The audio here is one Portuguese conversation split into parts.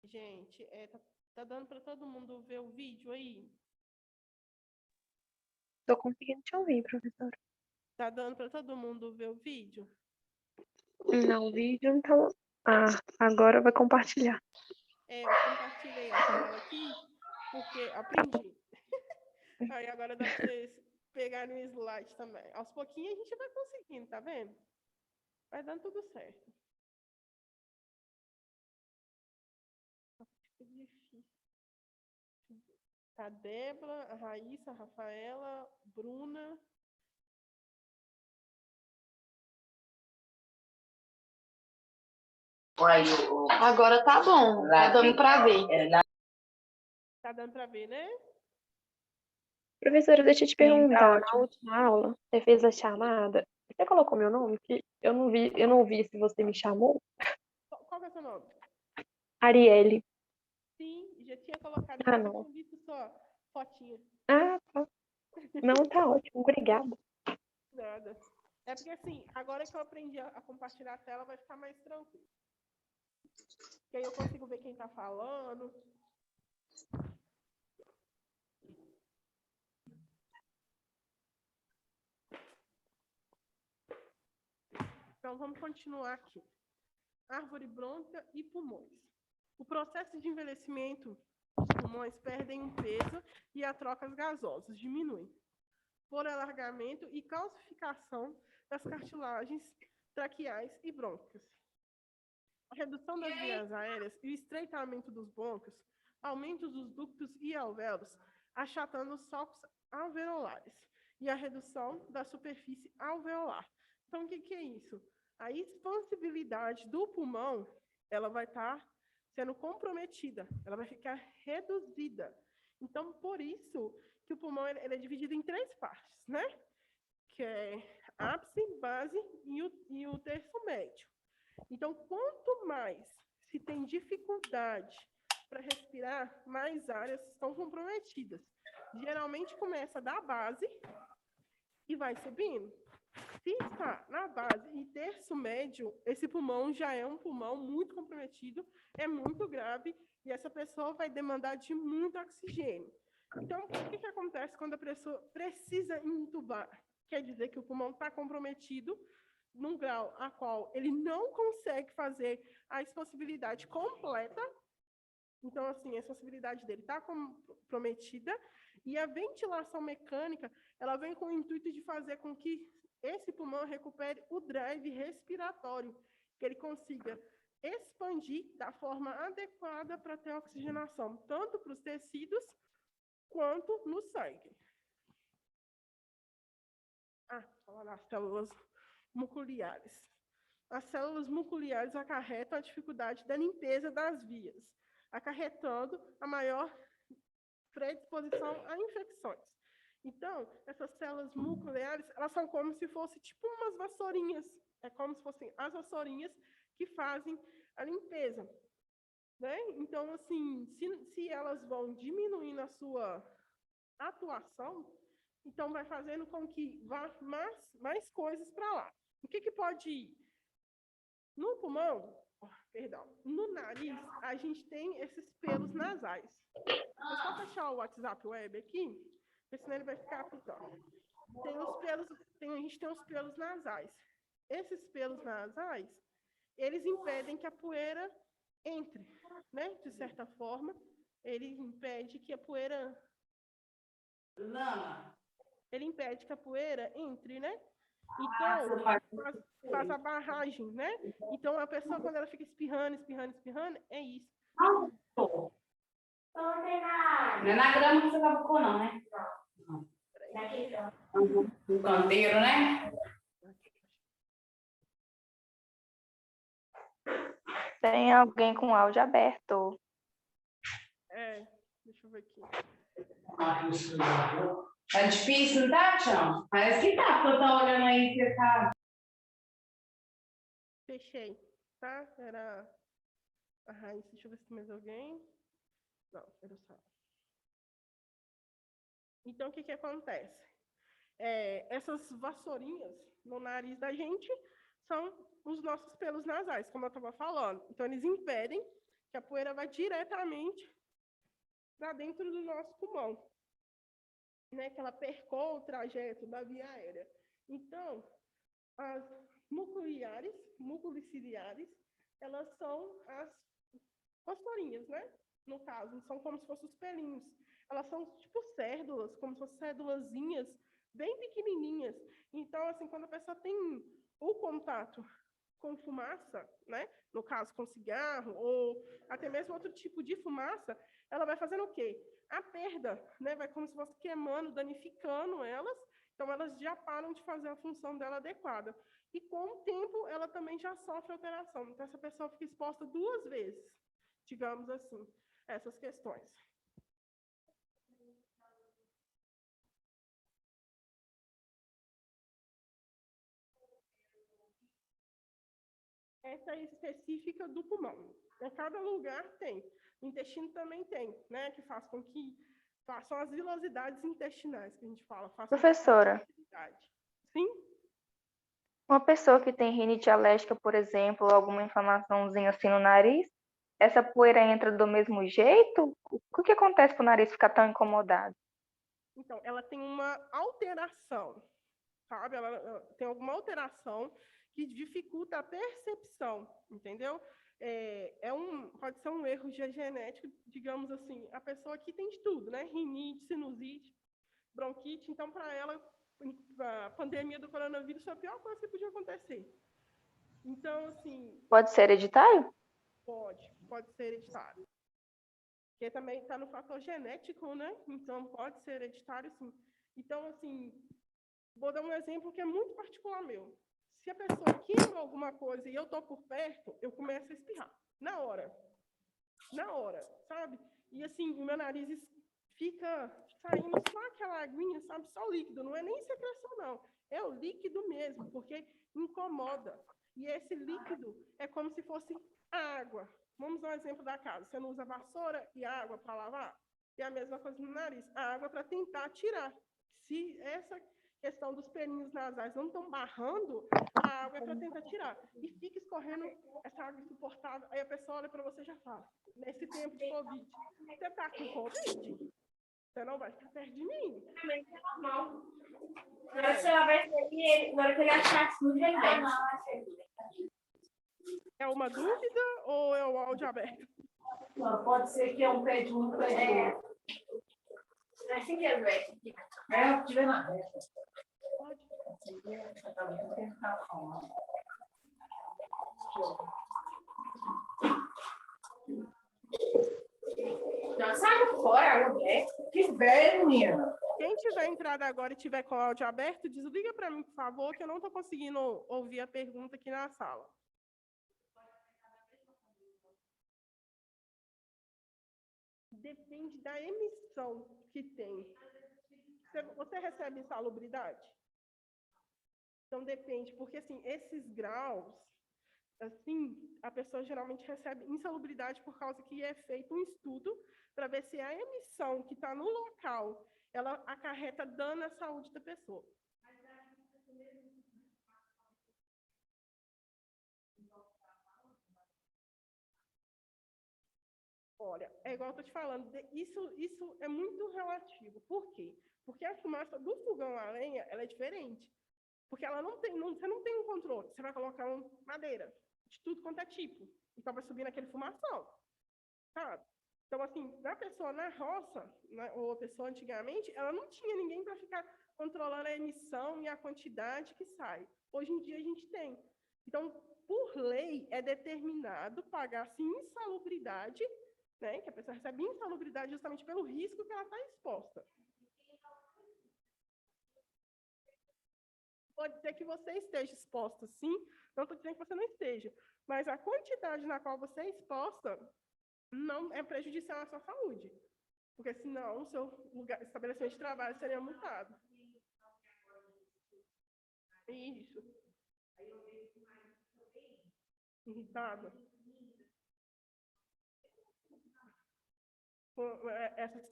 Gente, tá dando para todo mundo ver o vídeo aí? Tô conseguindo te ouvir, professor. Tá dando para todo mundo ver o vídeo? Não, o vídeo não tá. Ah, agora vai compartilhar. Eu compartilhei a tela aqui, porque aprendi. Aí agora dá para vocês pegarem o slide também. Aos pouquinhos a gente vai conseguindo, tá vendo? Vai dando tudo certo. Que difícil. A Débora, a Raíssa, a Rafaela, Bruna. Agora tá bom, tá dando para ver. Tá dando para ver, né? Professora, deixa eu te Sim, tá perguntar. Na ótimo. última aula, você fez a chamada. Você colocou meu nome? Que eu não vi se você me chamou. Qual é o seu nome? Arielle. Sim, já tinha colocado, Ah, mas eu não. tinha visto só fotinha. Ah, tá. Não, tá ótimo. Obrigada. Nada. É porque assim, agora que eu aprendi a compartilhar a tela, vai ficar mais tranquilo. Que aí eu consigo ver quem tá falando. Então vamos continuar aqui. Árvore bronca e pulmões. O processo de envelhecimento dos pulmões perdem um peso e as trocas gasosas diminuem por alargamento e calcificação das cartilagens traqueais e brônquias. A redução das vias aéreas e o estreitamento dos brônquios, aumento dos ductos e alvéolos, achatando os sulcos alveolares e a redução da superfície alveolar. Então, o que é isso? A expansibilidade do pulmão, ela vai estar sendo comprometida, ela vai ficar reduzida. Então, por isso que o pulmão ele é dividido em três partes, né? Que é ápice, base e o terço médio. Então, quanto mais se tem dificuldade para respirar, mais áreas estão comprometidas. Geralmente começa da base e vai subindo. Se está na base e terço médio, esse pulmão já é um pulmão muito comprometido, é muito grave e essa pessoa vai demandar de muito oxigênio. Então, o que acontece quando a pessoa precisa intubar? Quer dizer que o pulmão está comprometido num grau a qual ele não consegue fazer a expansibilidade completa. Então, assim, a expansibilidade dele está comprometida e a ventilação mecânica, ela vem com o intuito de fazer com que esse pulmão recupere o drive respiratório, que ele consiga expandir da forma adequada para ter oxigenação, tanto para os tecidos quanto no sangue. Falar das células muculares. As células muculares acarretam a dificuldade da limpeza das vias, acarretando a maior predisposição a infecções. Então, essas células muculares, elas são como se fossem tipo umas vassourinhas. É como se fossem as vassourinhas que fazem a limpeza. Né? Então, assim, se elas vão diminuindo a sua atuação, então vai fazendo com que vá mais coisas para lá. O que pode ir? No pulmão, no nariz, a gente tem esses pelos nasais. É só fechar o WhatsApp web aqui, porque senão ele vai ficar apitando. A gente tem os pelos nasais. Esses pelos nasais, eles impedem que a poeira entre, né? De certa forma, ele impede que a poeira entre, né? Então, faz a barragem, né? Então, a pessoa, quando ela fica espirrando, é isso. Não é na grama que você cavocou, não, né? Não. No canteiro, né? Tem alguém com áudio aberto. Deixa eu ver aqui. Tá difícil, não tá, Tião? Parece que tá, porque eu tô olhando aí que tá. Fechei, tá? Era a Raíssa, deixa eu ver se tem mais alguém. Não, era só. Então, o que acontece? Essas vassourinhas no nariz da gente são os nossos pelos nasais, como eu estava falando. Então, eles impedem que a poeira vai diretamente para dentro do nosso pulmão, né? Que ela percorre o trajeto da via aérea. Então, as mucociliares, elas são as costorinhas, né? No caso, são como se fossem os pelinhos. Elas são tipo cérdulas, como se fossem cédulazinhas, bem pequenininhas. Então, assim, quando a pessoa tem o contato com fumaça, né? No caso, com cigarro, ou até mesmo outro tipo de fumaça, ela vai fazendo o quê? A perda, né? Vai como se fosse queimando, danificando elas, então elas já param de fazer a função dela adequada. E com o tempo, ela também já sofre alteração. Então, essa pessoa fica exposta 2 vezes, digamos assim, a essas questões. Essa é específica do pulmão. Em cada lugar tem. O intestino também tem, né? Que faz com que são as vilosidades intestinais que a gente fala. Professora, sim? uma pessoa que tem rinite alérgica, por exemplo, alguma inflamaçãozinha assim no nariz, essa poeira entra do mesmo jeito? O que acontece para o nariz ficar tão incomodado? Então, ela tem uma alteração, sabe? Ela tem alguma alteração que dificulta a percepção, entendeu? Pode ser um erro genético, digamos assim. A pessoa aqui tem de tudo, né? Rinite, sinusite, bronquite. Então, para ela, a pandemia do coronavírus foi a pior coisa que podia acontecer. Então, assim... Pode ser hereditário? Pode ser hereditário. Porque também está no fator genético, né? Então, pode ser hereditário, sim. Então, assim, vou dar um exemplo que é muito particular meu. Se a pessoa queima alguma coisa e eu estou por perto, eu começo a espirrar. Na hora, sabe? E, assim, o meu nariz fica saindo só aquela aguinha, sabe? Só o líquido, não é nem secreção, não. É o líquido mesmo, porque incomoda. E esse líquido é como se fosse água. Vamos dar um exemplo da casa. Você não usa vassoura e água para lavar? E a mesma coisa no nariz. A água para tentar tirar. Se essa questão dos pelinhos nasais não estão barrando, a água é para tentar tirar. E fica escorrendo essa água insuportável. Aí a pessoa olha para você e já fala, nesse tempo de Covid, você está com Covid? Você não vai ficar perto de mim. Agora você vai sair, agora que ele achar sujo, ele vem. É uma dúvida ou é o áudio aberto? Não, pode ser que é um pé de um pé. É assim que é, velho. É, tiver na reta. Pode. Não, sai fora, Roberto. Que velho, menina. Quem tiver entrado agora e tiver com o áudio aberto, desliga para mim, por favor, que eu não estou conseguindo ouvir a pergunta aqui na sala. Depende da emissão que tem. Você recebe insalubridade? Então, depende, porque, assim, esses graus, assim, a pessoa geralmente recebe insalubridade por causa que é feito um estudo para ver se a emissão que está no local, ela acarreta dano à saúde da pessoa. Olha, é igual eu estou te falando, isso é muito relativo. Por quê? Porque a fumaça do fogão a lenha, ela é diferente. Porque ela você não tem um controle. Você vai colocar uma madeira de tudo quanto é tipo. Então vai subir naquele fumação, sabe? Então, assim, a pessoa na roça, né, ou a pessoa antigamente, ela não tinha ninguém para ficar controlando a emissão e a quantidade que sai. Hoje em dia a gente tem. Então, por lei, é determinado pagar-se insalubridade, né, que a pessoa recebe insalubridade justamente pelo risco que ela está exposta. Pode ser que você esteja exposta, sim, não estou dizendo que você não esteja, mas a quantidade na qual você é exposta não é prejudicial à sua saúde, porque senão o seu estabelecimento de trabalho seria multado. Isso. Irritado. Essas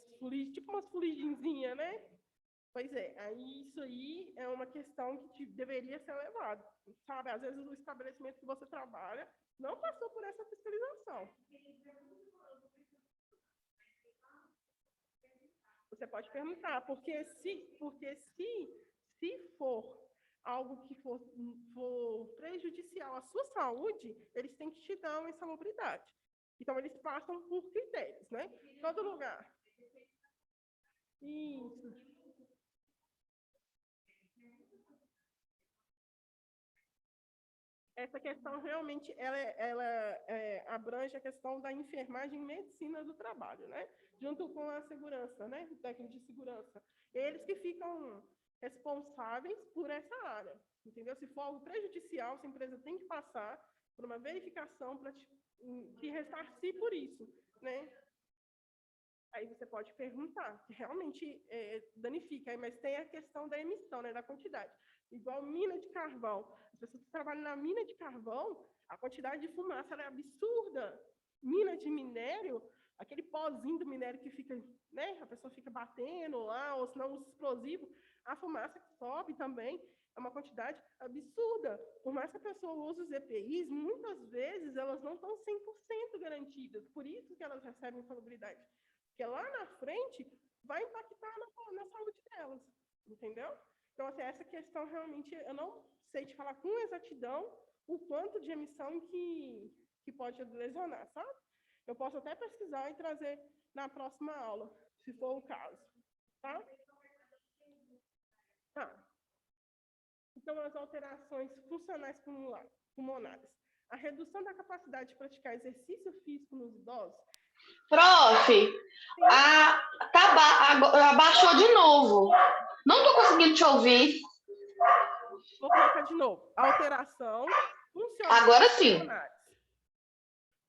tipo umas fluidinhas, né? Pois é, aí isso aí é uma questão que deveria ser levado, sabe? Às vezes o estabelecimento que você trabalha Não passou por essa fiscalização. Você pode perguntar, porque se for algo que for prejudicial à sua saúde, eles têm que te dar uma insalubridade. Então, eles passam por critérios, né? Todo lugar. Isso. Essa questão realmente ela abrange a questão da enfermagem e medicina do trabalho, né? Junto com a segurança, né? O técnico de segurança. Eles que ficam responsáveis por essa área, entendeu? Se for algo prejudicial, a empresa tem que passar por uma verificação para te ressarcir por isso, né? Aí você pode perguntar, que realmente danifica, mas tem a questão da emissão, né? Da quantidade. Igual mina de carvão. As pessoas que trabalham na mina de carvão, a quantidade de fumaça é absurda. Mina de minério, aquele pozinho do minério que fica, né? A pessoa fica batendo lá, ou senão os explosivos, a fumaça que sobe também é uma quantidade absurda. Por mais que a pessoa use os EPIs, muitas vezes elas não estão 100% garantidas. Por isso que elas recebem insalubridade. Porque lá na frente vai impactar na saúde delas, entendeu? Então, assim, essa questão realmente, eu não sei te falar com exatidão o quanto de emissão que pode lesionar, sabe? Eu posso até pesquisar e trazer na próxima aula, se for o caso, tá? Tá. Então, as alterações funcionais pulmonares. A redução da capacidade de praticar exercício físico nos idosos. Prof, abaixou de novo. Não estou conseguindo te ouvir. Vou colocar de novo. Alteração funcional. Agora sim.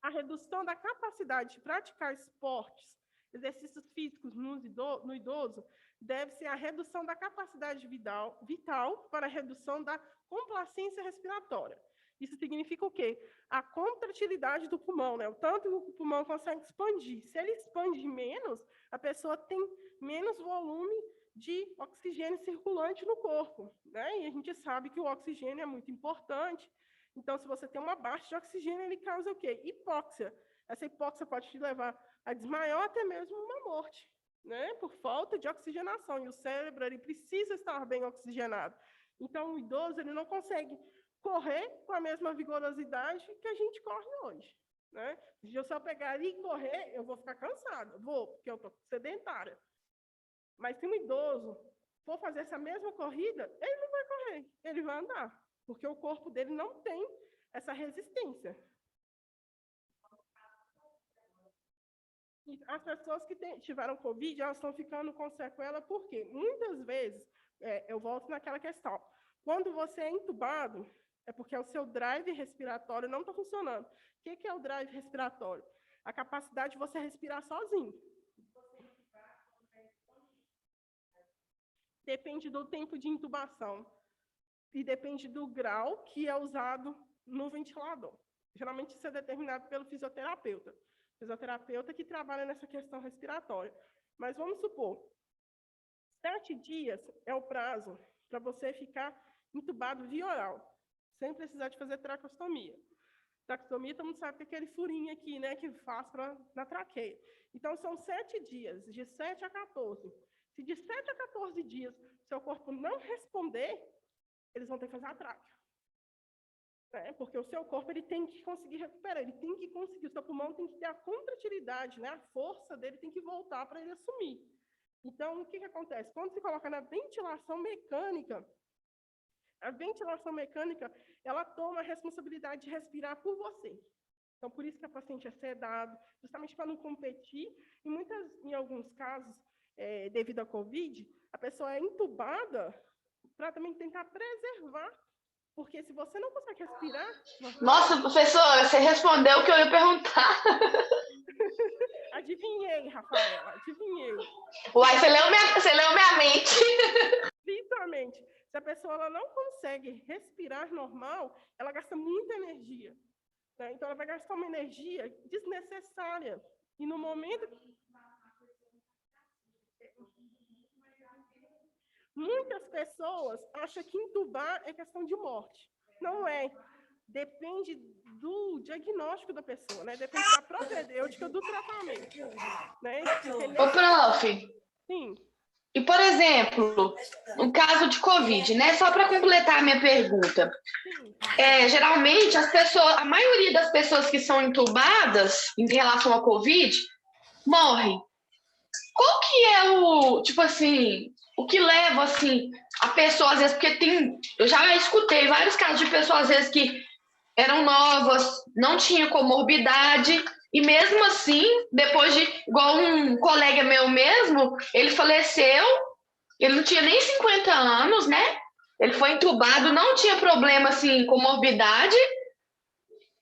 A redução da capacidade de praticar esportes, exercícios físicos no idoso, deve-se à redução da capacidade vital para a redução da complacência respiratória. Isso significa o quê? A contratilidade do pulmão, né? O tanto que o pulmão consegue expandir. Se ele expande menos, a pessoa tem menos volume de oxigênio circulante no corpo, né? E a gente sabe que o oxigênio é muito importante. Então, se você tem uma baixa de oxigênio, ele causa o quê? Hipóxia. Essa hipóxia pode te levar a desmaiar ou até mesmo uma morte, né? Por falta de oxigenação. E o cérebro, ele precisa estar bem oxigenado. Então, o idoso, ele não consegue correr com a mesma vigorosidade que a gente corre hoje, né? Se eu só pegar ali e correr, eu vou ficar cansada. Vou, porque eu estou sedentária. Mas se um idoso for fazer essa mesma corrida, ele não vai correr, ele vai andar, porque o corpo dele não tem essa resistência. E as pessoas que tiveram Covid, elas estão ficando com sequela, por quê? Muitas vezes, eu volto naquela questão, quando você é entubado, é porque o seu drive respiratório não está funcionando. O que é o drive respiratório? A capacidade de você respirar sozinho. Depende do tempo de intubação e depende do grau que é usado no ventilador. Geralmente isso é determinado pelo fisioterapeuta. O fisioterapeuta que trabalha nessa questão respiratória. Mas vamos supor, 7 dias é o prazo para você ficar entubado via oral, sem precisar de fazer tracostomia. Tracostomia, todo mundo sabe que é aquele furinho aqui, né, que faz na traqueia. Então, são 7 dias, de 7 a 14. Se de 7 a 14 dias seu corpo não responder, eles vão ter que fazer a tráquea. Porque o seu corpo ele tem que conseguir recuperar, ele tem que conseguir, o seu pulmão tem que ter a contratilidade, né? A força dele tem que voltar para ele assumir. Então, o que acontece? Quando se coloca na ventilação mecânica, a ventilação mecânica, ela toma a responsabilidade de respirar por você. Então, por isso que a paciente é sedada, justamente para não competir. Em alguns casos, devido à Covid, a pessoa é entubada para também tentar preservar, porque se você não consegue respirar... Nossa, professora, você respondeu o que eu ia perguntar. Adivinhei, Rafaela, adivinhei. Uai, você leu minha mente. Literalmente. Se a pessoa ela não consegue respirar normal, ela gasta muita energia. Né? Então, ela vai gastar uma energia desnecessária. E no momento... Muitas pessoas acham que entubar é questão de morte. Não é. Depende do diagnóstico da pessoa, né? Depende da propedêutica do tratamento, né? Ô, prof, Sim. e por exemplo, no caso de Covid, né? Só para completar a minha pergunta, geralmente a maioria das pessoas que são entubadas em relação ao Covid morre. Qual que é tipo assim, o que leva, assim, a pessoa, às vezes, porque eu já escutei vários casos de pessoas, às vezes, que eram novas, não tinha comorbidade, e mesmo assim, depois igual um colega meu mesmo, ele faleceu, ele não tinha nem 50 anos, né? Ele foi entubado, não tinha problema, assim, comorbidade,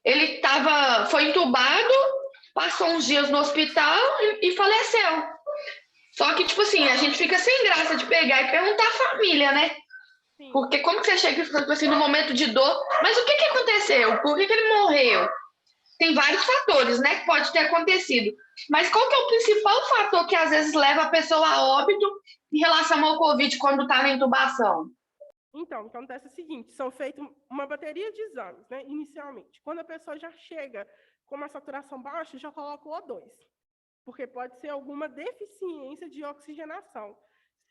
ele foi entubado, passou uns dias no hospital e faleceu. Só que, tipo assim, a gente fica sem graça de pegar e perguntar à família, né? Sim. Porque como que você chega tipo assim, no momento de dor, mas o que aconteceu? Por que ele morreu? Tem vários fatores, né, que pode ter acontecido. Mas qual que é o principal fator que às vezes leva a pessoa a óbito em relação ao Covid quando está na intubação? Então, o que acontece é o seguinte, são feitos uma bateria de exames, né, inicialmente. Quando a pessoa já chega com uma saturação baixa, já coloca o O2, porque pode ser alguma deficiência de oxigenação.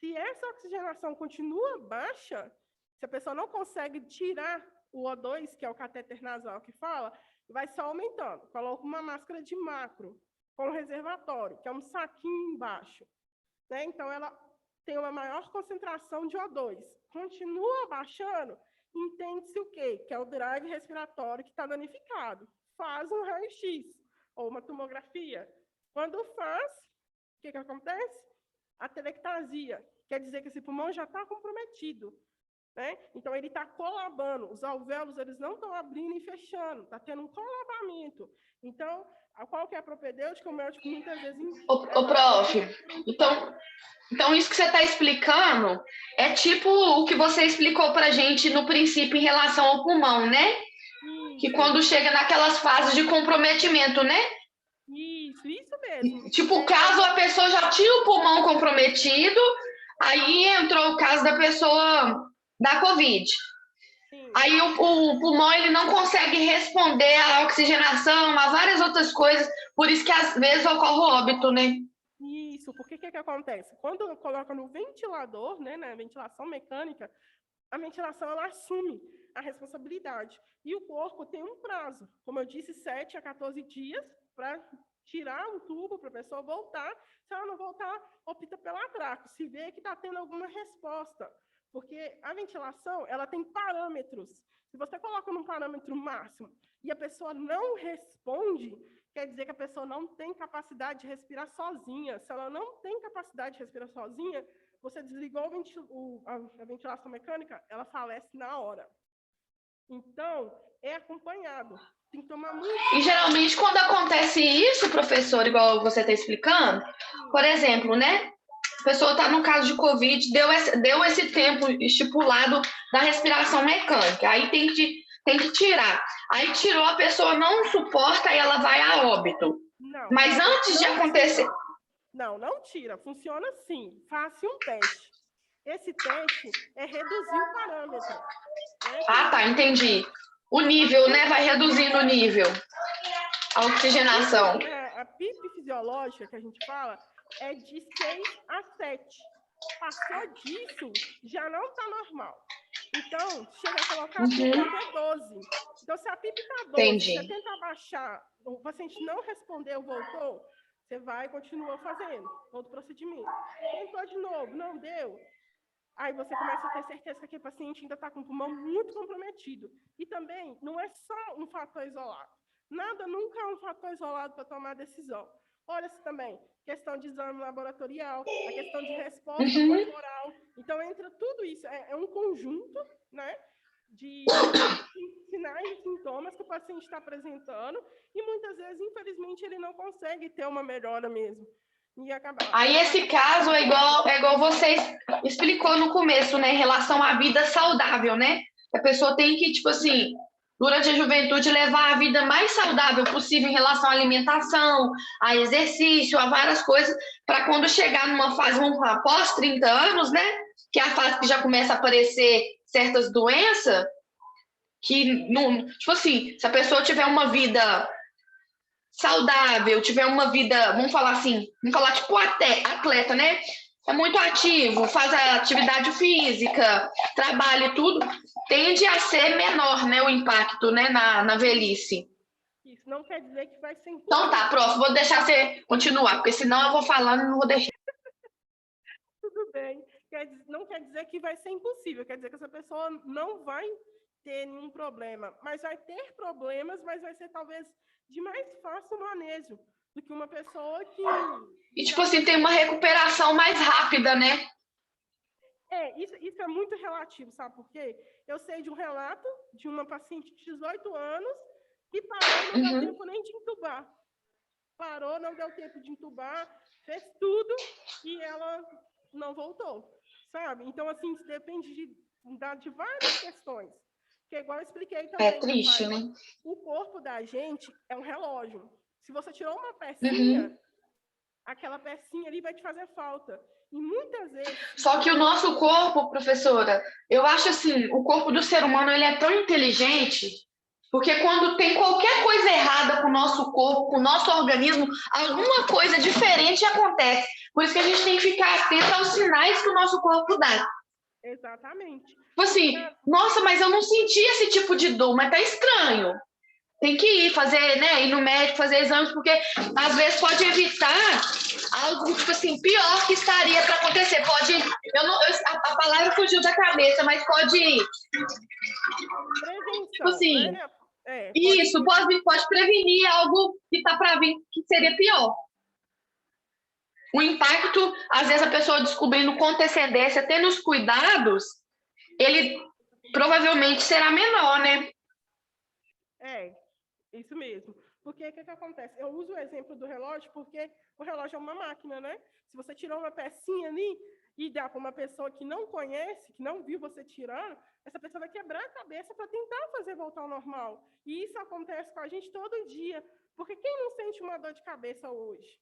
Se essa oxigenação continua baixa, se a pessoa não consegue tirar o O2, que é o catéter nasal que fala, vai só aumentando. Coloca uma máscara de macro com reservatório, que é um saquinho embaixo, né? Então, ela tem uma maior concentração de O2. Continua baixando, entende-se o quê? Que é o drive respiratório que está danificado. Faz um raio-x ou uma tomografia. Quando faz, o que acontece? A telectasia, quer dizer que esse pulmão já está comprometido, né? Então, ele está colabando, os alvéolos eles não estão abrindo e fechando, está tendo um colabamento. Então, qual que é a propedêutica? O médico muitas vezes... Ô, prof, então isso que você está explicando é tipo o que você explicou para a gente no princípio em relação ao pulmão, né? Que quando chega naquelas fases de comprometimento, né? Isso mesmo. Tipo, caso a pessoa já tinha o pulmão comprometido, aí entrou o caso da pessoa da Covid. Sim. Aí o pulmão ele não consegue responder à oxigenação, a várias outras coisas, por isso que às vezes ocorre o óbito, né? Isso, porque o que acontece? Quando coloca no ventilador, né, na ventilação mecânica, a ventilação ela assume a responsabilidade. E o corpo tem um prazo, como eu disse, 7 a 14 dias para tirar o tubo para a pessoa voltar. Se ela não voltar, opta pelo atraco, se vê que está tendo alguma resposta. Porque a ventilação ela tem parâmetros. Se você coloca num parâmetro máximo e a pessoa não responde, quer dizer que a pessoa não tem capacidade de respirar sozinha. Se ela não tem capacidade de respirar sozinha, você desligou a ventilação mecânica, ela falece na hora. Então, é acompanhado. Tem que tomar muito... E geralmente, quando acontece isso, professor, igual você está explicando, por exemplo, né? A pessoa está no caso de Covid, deu esse tempo estipulado da respiração mecânica, aí tem que tirar. Aí tirou, a pessoa não suporta e ela vai a óbito. Não, mas antes de acontecer... Não tira. Funciona assim. Faça um teste. Esse teste é reduzir o parâmetro. Né? Ah, tá, entendi. O nível, né? Vai reduzindo o nível. A oxigenação. A PIP fisiológica que a gente fala é de 6 a 7. Passou disso, já não está normal. Então, chega a colocar a PIP até 12. Então, se a PIP está 12, entendi. você tenta abaixar, o paciente não respondeu, voltou, você vai e continua fazendo outro procedimento. Tentou de novo, não deu. Aí você começa a ter certeza que aquele paciente ainda está com o pulmão muito comprometido. E também, não é só um fator isolado. Nada nunca é um fator isolado para tomar decisão. Olha-se também, questão de exame laboratorial, a questão de resposta corporal. Então, entra tudo isso. É um conjunto, né, de sinais e sintomas que o paciente está apresentando e muitas vezes, infelizmente, ele não consegue ter uma melhora mesmo. E acabar. Aí esse caso é igual você explicou no começo, né, em relação à vida saudável, né? A pessoa tem que, tipo assim, durante a juventude, levar a vida mais saudável possível em relação à alimentação, a exercício, a várias coisas, para quando chegar numa fase, após 30 anos, né, que é a fase que já começa a aparecer certas doenças, que não, tipo assim, se a pessoa tiver uma vida saudável, tiver uma vida, vamos falar tipo atleta, né? É muito ativo, faz a atividade física, trabalha e tudo, tende a ser menor, né, o impacto, né, na velhice. Isso não quer dizer que vai ser Então tá, impossível. prof, vou deixar você continuar, porque senão eu vou falando e não vou deixar. Tudo bem. Não quer dizer que vai ser impossível, quer dizer que essa pessoa não vai ter nenhum problema, mas vai ter problemas, mas vai ser talvez de mais fácil manejo do que uma pessoa que... E tipo assim, tem uma recuperação mais rápida, né? Isso é muito relativo, sabe por quê? Eu sei de um relato de uma paciente de 18 anos que parou, não deu tempo nem de entubar. Parou, não deu tempo de entubar, fez tudo e ela não voltou, sabe? Então, assim, isso depende de várias questões. Que igual eu expliquei também, É triste, Rafael, né? o corpo da gente é um relógio. Se você tirou uma pecinha, aquela pecinha ali vai te fazer falta. E muitas vezes... Só que o nosso corpo, professora, eu acho assim, o corpo do ser humano, ele é tão inteligente, porque quando tem qualquer coisa errada com o nosso corpo, com o nosso organismo, alguma coisa diferente acontece. Por isso que a gente tem que ficar atento aos sinais que o nosso corpo dá. Exatamente. Tipo assim, nossa, mas eu não senti esse tipo de dor, mas tá estranho. Tem que ir fazer, né? Ir no médico, fazer exames, porque às vezes pode evitar algo, tipo assim, pior que estaria para acontecer. Pode. A palavra fugiu da cabeça, mas pode. Prevenção, Tipo assim. né? Isso, pode prevenir algo que tá para vir que seria pior. O impacto, às vezes, a pessoa descobrindo com antecedência, tendo os cuidados, ele provavelmente será menor, né? Isso mesmo. Porque o que acontece? Eu uso o exemplo do relógio porque o relógio é uma máquina, né? Se você tirou uma pecinha ali e dá para uma pessoa que não conhece, que não viu você tirando, essa pessoa vai quebrar a cabeça para tentar fazer voltar ao normal. E isso acontece com a gente todo dia. Porque quem não sente uma dor de cabeça hoje?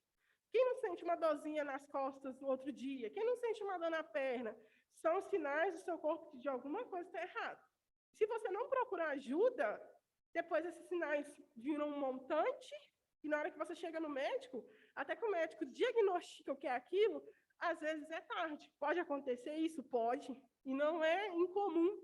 Quem não sente uma dorzinha nas costas no outro dia? Quem não sente uma dor na perna? São sinais do seu corpo que de alguma coisa está errado. Se você não procurar ajuda, depois esses sinais viram um montante, e na hora que você chega no médico, até que o médico diagnostica o que é aquilo, às vezes é tarde. Pode acontecer isso? Pode. E não é incomum,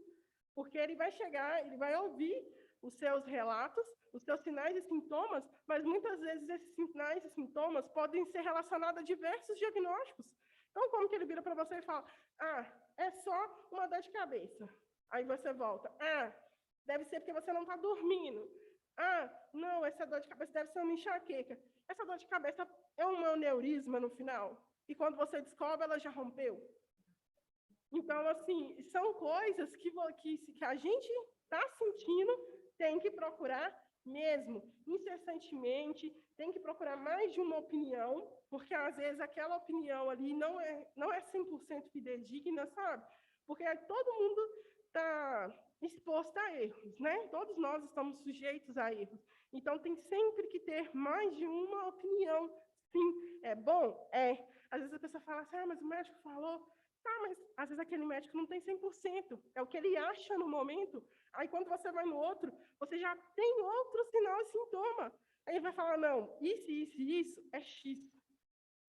porque ele vai chegar, ele vai ouvir os seus relatos, os seus sinais e sintomas, mas muitas vezes esses sinais e sintomas podem ser relacionados a diversos diagnósticos. Então, como que ele vira para você e fala, é só uma dor de cabeça. Aí você volta, deve ser porque você não está dormindo. Não, essa dor de cabeça deve ser uma enxaqueca. Essa dor de cabeça é um aneurisma no final. E quando você descobre, ela já rompeu. Então, assim, são coisas que a gente está sentindo, tem que procurar mesmo, incessantemente, tem que procurar mais de uma opinião, porque às vezes aquela opinião ali não é 100% fidedigna, sabe? Porque todo mundo está exposto a erros, né? Todos nós estamos sujeitos a erros. Então, tem sempre que ter mais de uma opinião. Sim, é bom? É. Às vezes a pessoa fala assim, mas o médico falou. Mas às vezes aquele médico não tem 100%. É o que ele acha no momento. Aí, quando você vai no outro, você já tem outro sinal e sintoma. Aí ele vai falar, não, isso é X.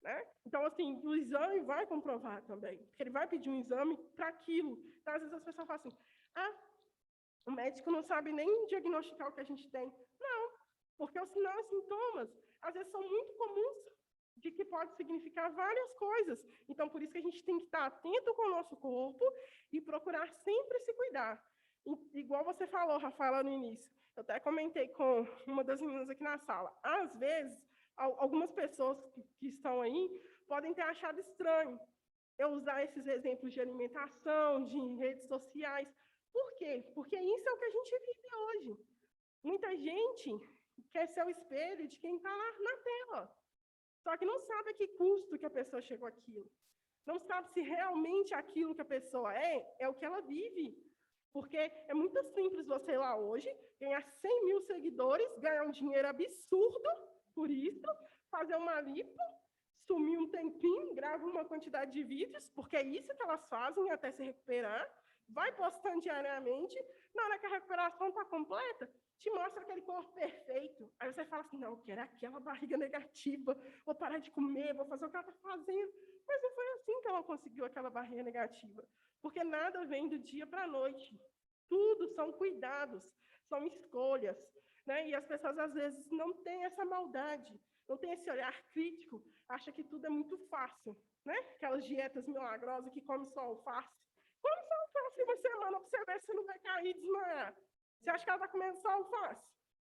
Né? Então, assim, o exame vai comprovar também. Porque ele vai pedir um exame para aquilo. Então, às vezes as pessoas falam assim, o médico não sabe nem diagnosticar o que a gente tem. Não, porque os sinais e sintomas, às vezes, são muito comuns de que pode significar várias coisas. Então, por isso que a gente tem que estar atento com o nosso corpo e procurar sempre se cuidar. Igual você falou, Rafaela, no início. Eu até comentei com uma das meninas aqui na sala. Às vezes, algumas pessoas que estão aí podem ter achado estranho eu usar esses exemplos de alimentação, de redes sociais. Por quê? Porque isso é o que a gente vive hoje. Muita gente quer ser o espelho de quem está lá na tela. Só que não sabe a que custo que a pessoa chegou àquilo. Não sabe se realmente aquilo que a pessoa é o que ela vive. Porque é muito simples você ir lá hoje, ganhar 100 mil seguidores, ganhar um dinheiro absurdo por isso, fazer uma lipo, sumir um tempinho, grava uma quantidade de vídeos, porque é isso que elas fazem até se recuperar, vai postando diariamente, na hora que a recuperação está completa, te mostra aquele corpo perfeito. Aí você fala assim, não, eu quero aquela barriga negativa, vou parar de comer, vou fazer o que ela está fazendo. Mas não foi assim que ela conseguiu aquela barriga negativa, porque nada vem do dia para a noite. Tudo são cuidados, são escolhas, né? E as pessoas, às vezes, não têm essa maldade, não têm esse olhar crítico, acham que tudo é muito fácil, né? Aquelas dietas milagrosas que come só alface. Come só alface uma semana para você ver se você não vai cair e desmaiar. Você acha que ela está comendo só alface?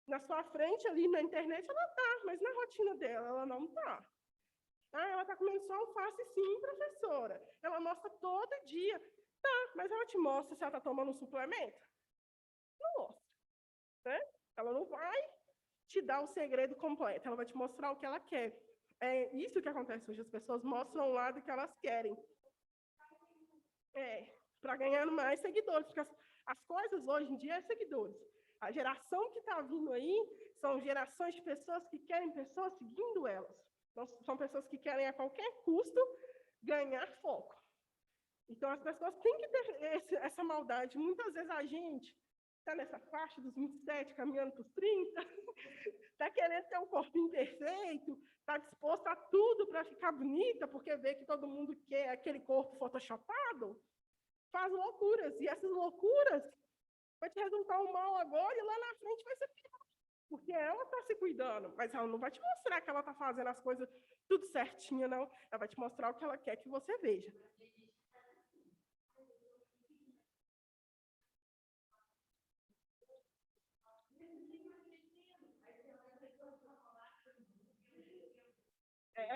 Na sua frente, ali na internet, ela está, mas na rotina dela, ela não está. Ah, ela está comendo só alface, sim, professora. Ela mostra todo dia. Tá, mas ela te mostra se ela está tomando um suplemento? Não mostra, né? Ela não vai te dar o segredo completo, ela vai te mostrar o que ela quer. É isso que acontece hoje, as pessoas mostram o lado que elas querem. Para ganhar mais seguidores, porque as coisas hoje em dia é seguidores. A geração que está vindo aí são gerações de pessoas que querem pessoas seguindo elas. Então, são pessoas que querem a qualquer custo ganhar foco. Então, as pessoas têm que ter essa maldade. Muitas vezes a gente está nessa faixa dos 27, caminhando para os 30, está querendo ter um corpinho perfeito, está disposto a tudo para ficar bonita, porque vê que todo mundo quer aquele corpo photoshopado, faz loucuras. E essas loucuras vai te resultar um mal agora e lá na frente vai ser pior. Porque ela está se cuidando, mas ela não vai te mostrar que ela está fazendo as coisas tudo certinho, não. Ela vai te mostrar o que ela quer que você veja.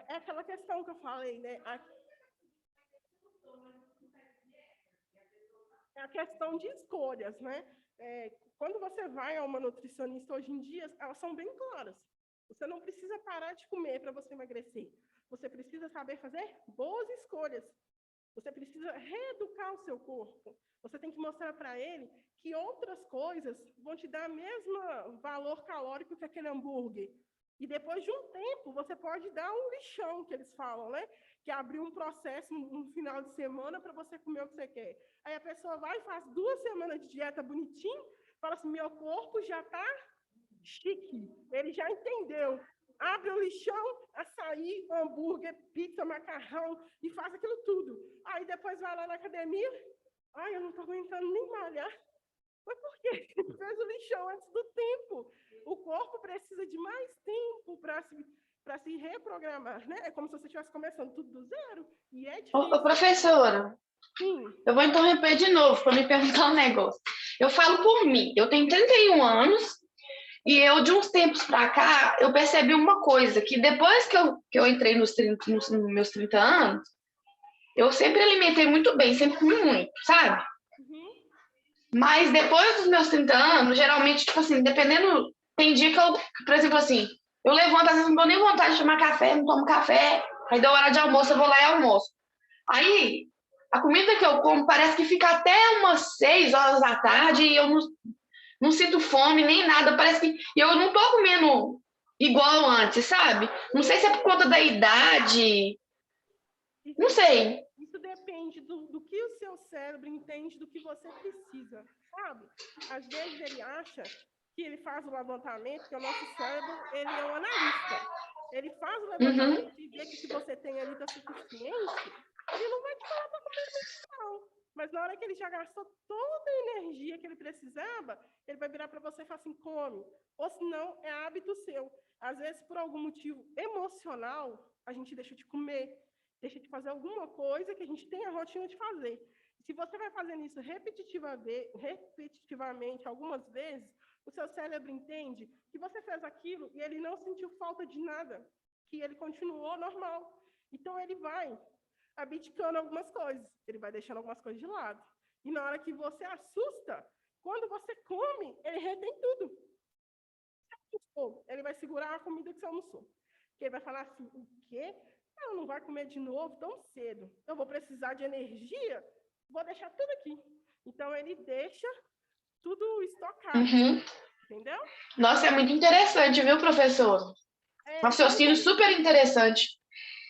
É aquela questão que eu falei, né? É a questão de escolhas, né? Quando você vai a uma nutricionista hoje em dia, elas são bem claras. Você não precisa parar de comer para você emagrecer. Você precisa saber fazer boas escolhas. Você precisa reeducar o seu corpo. Você tem que mostrar para ele que outras coisas vão te dar o mesmo valor calórico que aquele hambúrguer. E depois de um tempo, você pode dar um lixão, que eles falam, né? Que é abrir um processo no final de semana para você comer o que você quer. Aí a pessoa vai e faz 2 semanas de dieta bonitinho, fala assim, meu corpo já está chique, ele já entendeu. Abre o lixão, açaí, hambúrguer, pizza, macarrão, e faz aquilo tudo. Aí depois vai lá na academia, eu não estou aguentando nem malhar. Mas por quê? Fez o lixão antes do tempo. O corpo precisa de mais tempo para se reprogramar, né? É como se você estivesse começando tudo do zero, e é difícil. Ô, professora, Sim. Eu vou interromper de novo para me perguntar um negócio. Eu falo por mim, eu tenho 31 anos e eu, de uns tempos para cá, eu percebi uma coisa, que depois que eu entrei nos meus 30 anos, eu sempre alimentei muito bem, sempre comi muito, sabe? Uhum. Mas depois dos meus 30 anos, geralmente, tipo assim, dependendo, tem dia que eu, por exemplo, assim, eu levanto, às vezes não dou nem vontade de tomar café, não tomo café, aí deu hora de almoço, eu vou lá e almoço. Aí, a comida que eu como parece que fica até umas 6 horas da tarde e eu não sinto fome nem nada, parece que eu não tô comendo igual antes, sabe? Não sei se é por conta da idade, não sei. Isso depende do que o seu cérebro entende do que você precisa, sabe? Às vezes ele acha que ele faz o levantamento, que o nosso cérebro, ele é um analista. Ele faz o levantamento e vê que se você tem ali tá suficiente, ele não vai te falar para comer muito, não. Mas na hora que ele já gastou toda a energia que ele precisava, ele vai virar para você e falar assim, come. Ou senão, é hábito seu. Às vezes, por algum motivo emocional, a gente deixa de comer, deixa de fazer alguma coisa que a gente tem a rotina de fazer. Se você vai fazendo isso repetitivamente, algumas vezes, o seu cérebro entende que você fez aquilo e ele não sentiu falta de nada, que ele continuou normal. Então, ele vai abdicando algumas coisas, ele vai deixando algumas coisas de lado. E na hora que você assusta, quando você come, ele retém tudo. Ele vai segurar a comida que você almoçou. Porque ele vai falar assim, o quê? Eu não vai comer de novo tão cedo. Eu vou precisar de energia, vou deixar tudo aqui. Então, ele deixa tudo estocado. Entendeu? Nossa, é muito interessante, viu, professor? Raciocínio super interessante.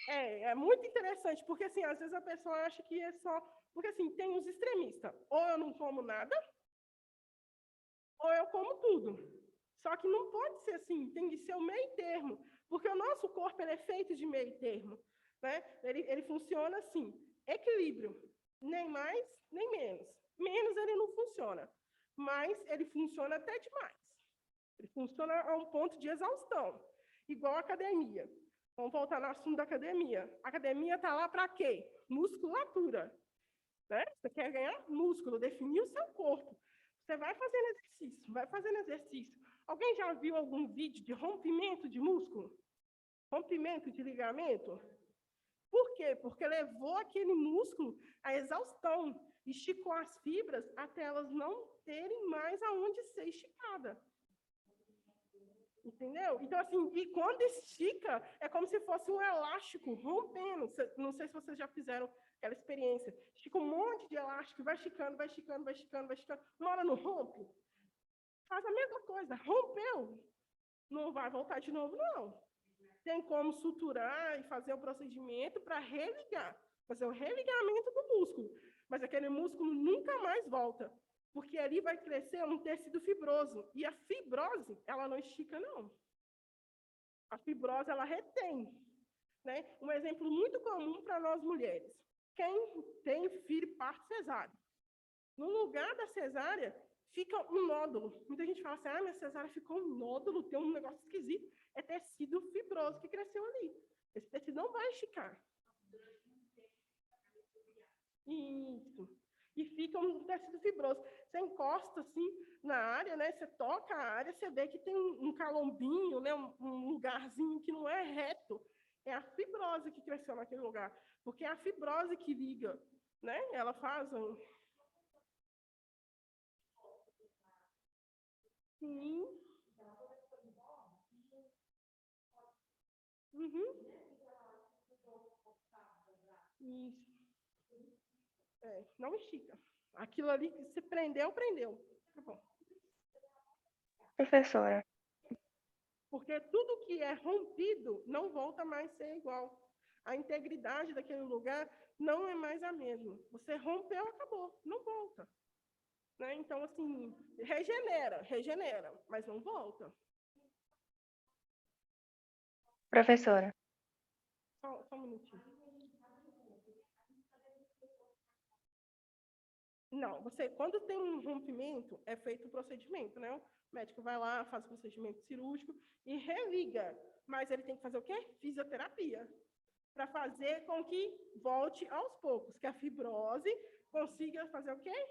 É muito interessante, porque assim, às vezes a pessoa acha que é só. Porque assim, tem os extremistas. Ou eu não como nada, ou eu como tudo. Só que não pode ser assim, tem que ser o meio termo. Porque o nosso corpo ele é feito de meio termo. Né? Ele funciona assim, equilíbrio. Nem mais, nem menos. Menos ele não funciona. Mas ele funciona até demais. Ele funciona a um ponto de exaustão. Igual a academia. Vamos voltar no assunto da academia. A academia está lá para quê? Musculatura. Né? Você quer ganhar músculo, definir o seu corpo. Você vai fazendo exercício, vai fazendo exercício. Alguém já viu algum vídeo de rompimento de músculo? Rompimento de ligamento? Por quê? Porque levou aquele músculo à exaustão, esticou as fibras até elas não terem mais aonde ser esticada. Entendeu? Então, assim, e quando estica, é como se fosse um elástico rompendo. Não sei se vocês já fizeram aquela experiência. Estica um monte de elástico, vai esticando, vai esticando, vai esticando, vai esticando. Uma hora não rompe. Faz a mesma coisa. Rompeu. Não vai voltar de novo, não. Tem como suturar e fazer o procedimento para religar. Fazer o religamento do músculo. Mas aquele músculo nunca mais volta. Porque ali vai crescer um tecido fibroso. E a fibrose, ela não estica, não. A fibrose, ela retém. Né? Um exemplo muito comum para nós mulheres. Quem tem filho parto cesárea. No lugar da cesárea, fica um nódulo. Muita gente fala assim, minha cesárea ficou um nódulo, tem um negócio esquisito. É tecido fibroso que cresceu ali. Esse tecido não vai esticar. Isso. E fica um tecido fibroso. Você encosta assim na área, né? Você toca a área, você vê que tem um calombinho, né? Um lugarzinho que não é reto. É a fibrose que cresceu naquele lugar. Porque é a fibrose que liga, né? Ela faz um... Sim. Uhum. Isso. Não estica. Aquilo ali que se prendeu, prendeu. Tá bom. Professora, Porque tudo que é rompido não volta mais a ser igual. A integridade daquele lugar não é mais a mesma. Você rompeu, acabou, não volta. Né? Então, assim, regenera, mas não volta. professora, Só um minutinho. Não, quando tem um rompimento, é feito o procedimento, né? O médico vai lá, faz o procedimento cirúrgico e religa. Mas ele tem que fazer o quê? Fisioterapia. Para fazer com que volte aos poucos, que a fibrose consiga fazer o quê?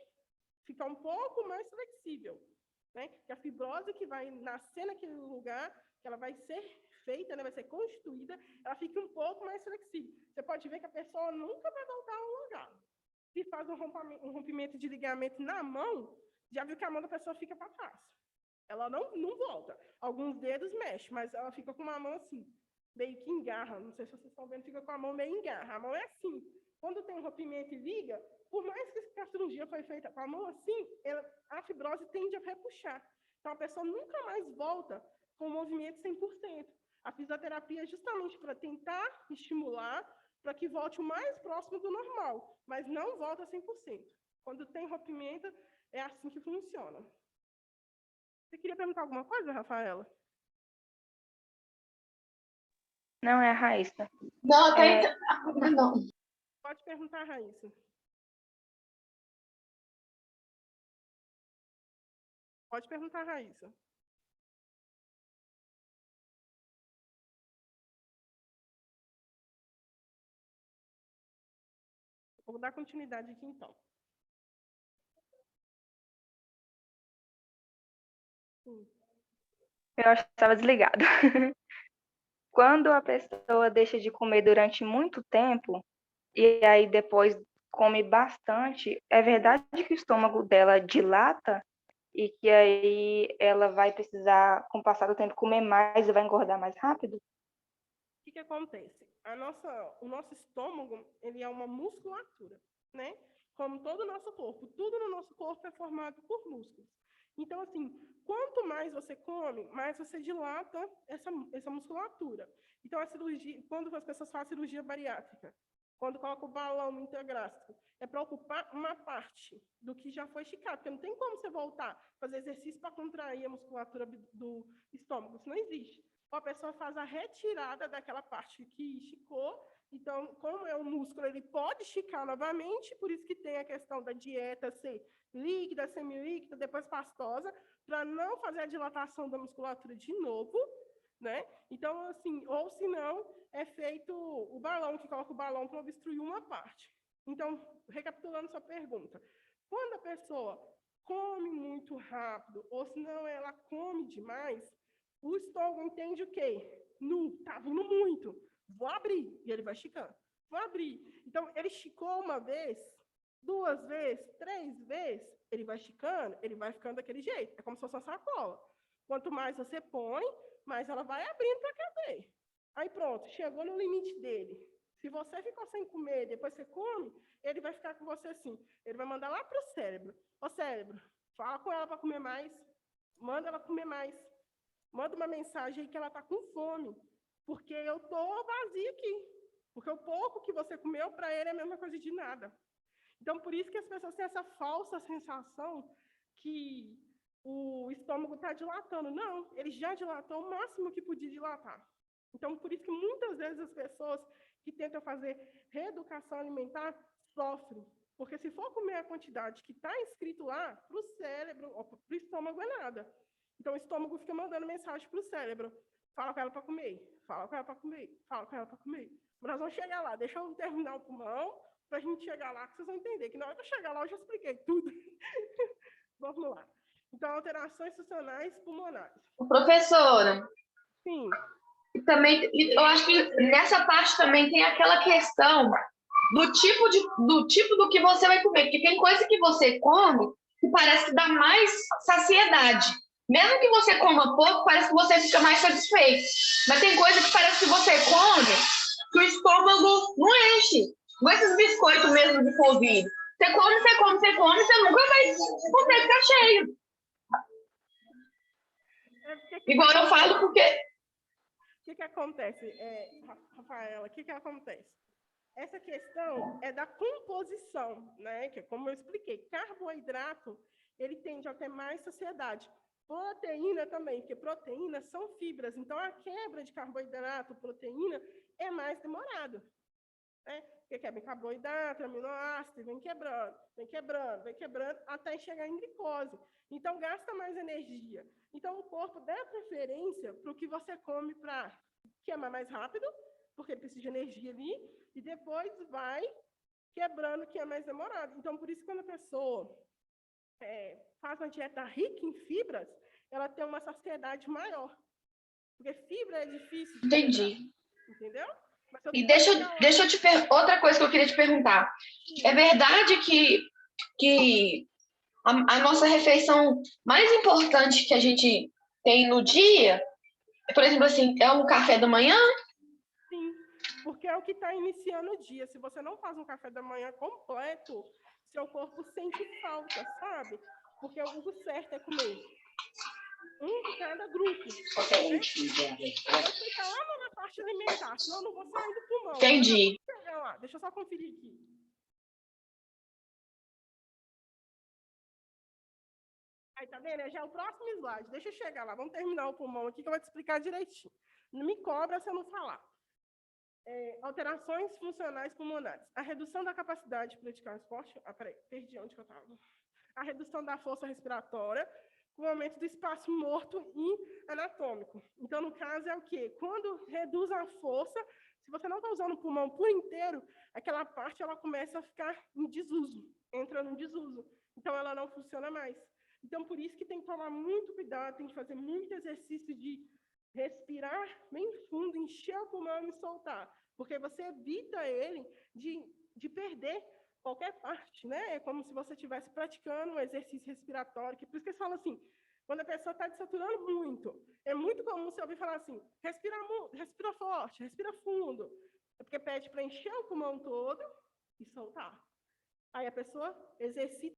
Ficar um pouco mais flexível. Né? Que a fibrose que vai nascer naquele lugar, que ela vai ser feita, né? Vai ser constituída, ela fica um pouco mais flexível. Você pode ver que a pessoa nunca vai voltar ao lugar. Se faz um rompimento de ligamento na mão, já viu que a mão da pessoa fica para trás. Ela não volta. Alguns dedos mexem, mas ela fica com uma mão assim, meio que engarra. Não sei se vocês estão vendo, fica com a mão meio engarra. A mão é assim. Quando tem um rompimento e liga, por mais que a cirurgia foi feita com a mão assim, a fibrose tende a repuxar. Então, a pessoa nunca mais volta com o movimento 100%. A fisioterapia é justamente para tentar estimular para que volte o mais próximo do normal, mas não volta 100%. Quando tem rompimento, é assim que funciona. Você queria perguntar alguma coisa, Rafaela? não é a Raíssa. Não, não. Pode perguntar, Raíssa. Pode perguntar, Raíssa. Vou dar continuidade aqui, então. Sim. Eu acho que estava desligado. Quando a pessoa deixa de comer durante muito tempo, e aí depois come bastante, é verdade que o estômago dela dilata e que aí ela vai precisar, com o passar do tempo, comer mais e vai engordar mais rápido? O que acontece? O nosso estômago, ele é uma musculatura, né? Como todo o nosso corpo. Tudo no nosso corpo é formado por músculos. Então, assim, quanto mais você come, mais você dilata essa musculatura. Então, a cirurgia, quando as pessoas fazem cirurgia bariátrica, quando coloca o balão intragráfico, é para ocupar uma parte do que já foi esticado, porque não tem como você voltar a fazer exercício para contrair a musculatura do estômago, isso não existe. Ou a pessoa faz a retirada daquela parte que esticou, então, como é um músculo, ele pode esticar novamente, por isso que tem a questão da dieta ser líquida, semilíquida, depois pastosa, para não fazer a dilatação da musculatura de novo, né? Então, assim, ou se não, é feito o balão, que coloca o balão para obstruir uma parte. Então, recapitulando sua pergunta, quando a pessoa come muito rápido, ou se não ela come demais, o estômago entende o quê? Tá vindo muito, vou abrir, e ele vai esticando, vou abrir. Então, ele esticou uma vez, 2 vezes, 3 vezes, ele vai esticando, ele vai ficando daquele jeito, é como se fosse uma sacola. Quanto mais você põe, mais ela vai abrindo para caber. Aí pronto, chegou no limite dele. Se você ficou sem comer, depois você come, ele vai ficar com você assim. Ele vai mandar lá para o cérebro. Ô cérebro, fala com ela para comer mais. Manda ela comer mais. Manda uma mensagem aí que ela está com fome. Porque eu estou vazio aqui. Porque o pouco que você comeu, para ele é a mesma coisa de nada. Então, por isso que as pessoas têm essa falsa sensação que o estômago está dilatando. Não, ele já dilatou o máximo que podia dilatar. Então, por isso que muitas vezes as pessoas que tentam fazer reeducação alimentar sofrem. Porque se for comer a quantidade que está escrito lá, para o cérebro, ou para o estômago é nada. Então, o estômago fica mandando mensagem para o cérebro. Fala com ela para comer, fala com ela para comer, fala com ela para comer. Mas nós vamos chegar lá, deixa eu terminar o pulmão, para a gente chegar lá, que vocês vão entender. Que na hora que eu chegar lá, eu já expliquei tudo. Vamos lá. Então, alterações funcionais pulmonares. Professora, Sim. também, eu acho que nessa parte também tem aquela questão do tipo do que você vai comer, porque tem coisa que você come que parece que dá mais saciedade. Mesmo que você coma pouco, parece que você fica mais satisfeito. Mas tem coisa que parece que você come que o estômago não enche. Não é esses biscoitos mesmo de Covid. Você come, você come, você come, você nunca vai poder ficar cheio. Igual eu falo, porque... O que acontece, Rafaela? O que acontece? Essa questão é da composição, né? Que, como eu expliquei, carboidrato, ele tende a ter mais saciedade. Proteína também, porque proteínas são fibras. Então, a quebra de carboidrato, proteína, é mais demorado. Né? Porque quebra em carboidrato, aminoácido, vem quebrando, vem quebrando, vem quebrando, até chegar em glicose. Então, gasta mais energia. Então, o corpo dá preferência para o que você come para queimar mais rápido, porque precisa de energia ali, e depois vai quebrando, que é mais demorado. Então, por isso, quando a pessoa faz uma dieta rica em fibras, ela tem uma saciedade maior. Porque fibra é difícil de Entendi. quebrar, entendeu? E deixa eu te outra coisa que eu queria te perguntar. Sim. É verdade que a nossa refeição mais importante que a gente tem no dia, por exemplo, assim, é um café da manhã? Sim, porque é o que está iniciando o dia. Se você não faz um café da manhã completo, seu corpo sente falta, sabe? Porque o certo é comer um de cada grupo. Né? Eu vou explicar lá na parte alimentar, senão eu não vou sair do pulmão. Entendi. Deixa eu só conferir aqui. Aí, tá vendo? Já é o próximo slide. Deixa eu chegar lá. Vamos terminar o pulmão aqui que eu vou te explicar direitinho. Não me cobra se eu não falar. Alterações funcionais pulmonares. A redução da capacidade de praticar esporte. Peraí, perdi onde que eu estava. A redução da força respiratória, com o aumento do espaço morto e anatômico. Então, no caso, é o quê? Quando reduz a força, se você não está usando o pulmão por inteiro, aquela parte ela começa a ficar em desuso, entra no desuso. Então, ela não funciona mais. Então, por isso que tem que tomar muito cuidado, tem que fazer muito exercício de respirar bem fundo, encher o pulmão e soltar. Porque você evita ele de perder qualquer parte, né? É como se você estivesse praticando um exercício respiratório, que por isso que eles falam assim, quando a pessoa está desaturando muito, é muito comum você ouvir falar assim, respira forte, respira fundo. É porque pede para encher o pulmão todo e soltar. Aí a pessoa exercita